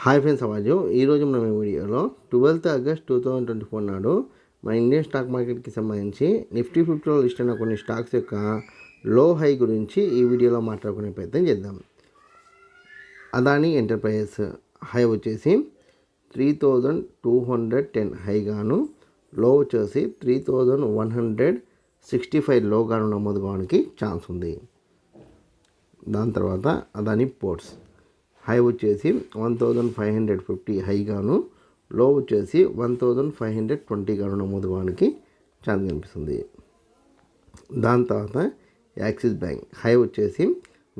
Hi friends, అవాజు ఈరోజు మనం ఈ వీడియోలో 12th ఆగస్ట్ 2024 నాడు మన ఇండియన్ స్టాక్ మార్కెట్కి సంబంధించి నిఫ్టీ 50లో లిస్ట్ అయిన కొన్ని స్టాక్స్ యొక్క లో హై గురించి ఈ వీడియోలో మాట్లాడుకునే ప్రయత్నం చేద్దాం. అదానీ ఎంటర్ప్రైజెస్ హై వచ్చేసి 3210 హైగాను, లో వచ్చేసి 3165 లో గాను నమోదు కావడానికి ఛాన్స్ ఉంది. దాని తర్వాత అదానీ పోర్ట్స్ హై వచ్చేసి 1550 హైగాను, లో వచ్చేసి 1520 గాను నమోదు కావడానికి ఛాన్స్ కనిపిస్తుంది. దాని తర్వాత యాక్సిస్ బ్యాంక్ హై వచ్చేసి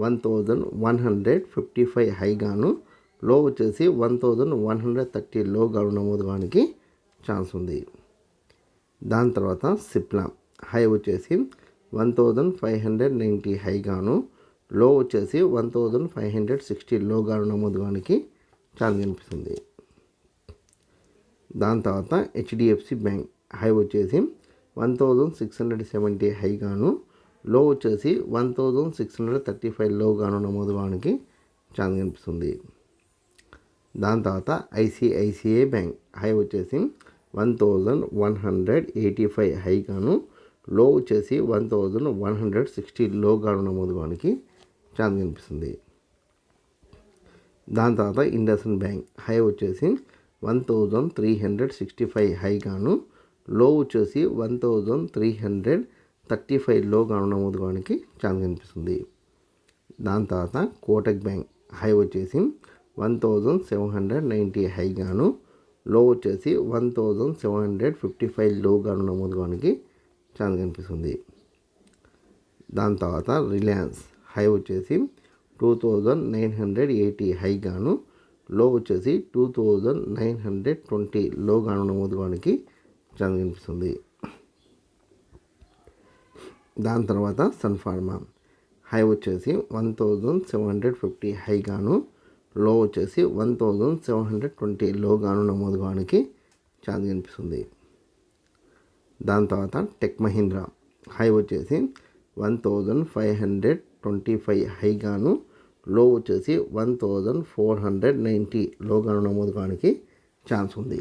1155 హైగాను, లో వచ్చేసి 1130 లో గాను నమోదు కావడానికి ఛాన్స్ ఉంది. దాని తర్వాత సిప్లా హై వచ్చేసి 1590 హైగాను, లో వచ్చేసి 1560 లో గాను నమోదు కావడానికి ఛాన్స్ కనిపిస్తుంది. దాని తర్వాత హెచ్డిఎఫ్సి బ్యాంక్ హై వచ్చేసి 1670 హైగాను, లో వచ్చేసి 1635 లో గాను నమోదు కావడానికి ఛాన్స్ కనిపిస్తుంది. దాని తర్వాత ఐసిఐసిఐ బ్యాంక్ హై వచ్చేసి 1185 హైగాను, లో వచ్చేసి 1160 లో గాను నమోదు కావడానికి ఛాన్స్ కనిపిస్తుంది. దాని తర్వాత ఇండస్ఇండ్ బ్యాంక్ హై వచ్చేసి 1365 హైగాను, లో వచ్చేసి 1335 లో గాను నమోదు కావడానికి ఛాన్స్ కనిపిస్తుంది. దాని తర్వాత కోటక్ బ్యాంక్ హై వచ్చేసి 1790 హైగాను, లో వచ్చేసి 1755 లో గాను నమోదు కావడానికి ఛాన్స్ కనిపిస్తుంది. దాని తర్వాత రిలయన్స్ హై వచ్చేసి 2980 హైగాను, లో వచ్చేసి 2920 లో గాను నమోదు కావడానికి ఛాన్స్ కనిపిస్తుంది. దాని తర్వాత సన్ ఫార్మా హై వచ్చేసి 1750 హైగాను, లో వచ్చేసి 1720 లో గాను నమోదు కావడానికి ఛాన్స్ కనిపిస్తుంది. దాని తర్వాత టెక్ మహీంద్రా హై వచ్చేసి 1525 హైగాను, లో వచ్చేసి 1490 లో గాను నమోదు కావడానికి ఛాన్స్ ఉంది.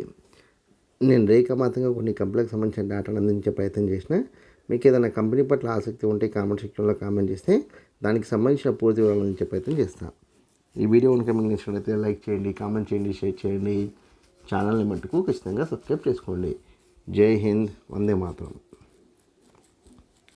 నేను రేఖామాతంగా కొన్ని కంపెనీలకు సంబంధించిన డేటాను అందించే ప్రయత్నం చేసిన. మీకు ఏదైనా కంపెనీ పట్ల ఆసక్తి ఉంటే కామెంట్ సెక్షన్లో కామెంట్ చేస్తే దానికి సంబంధించిన పూర్తి వివరాలు అందించే ప్రయత్నం చేస్తాను. ఈ వీడియో కనుక మీకు నచ్చినట్లయితే లైక్ చేయండి, కామెంట్ చేయండి, షేర్ చేయండి. ఛానల్ని మట్టుకు ఖచ్చితంగా సబ్స్క్రైబ్ చేసుకోండి. జై హింద్, వందే మాతరం.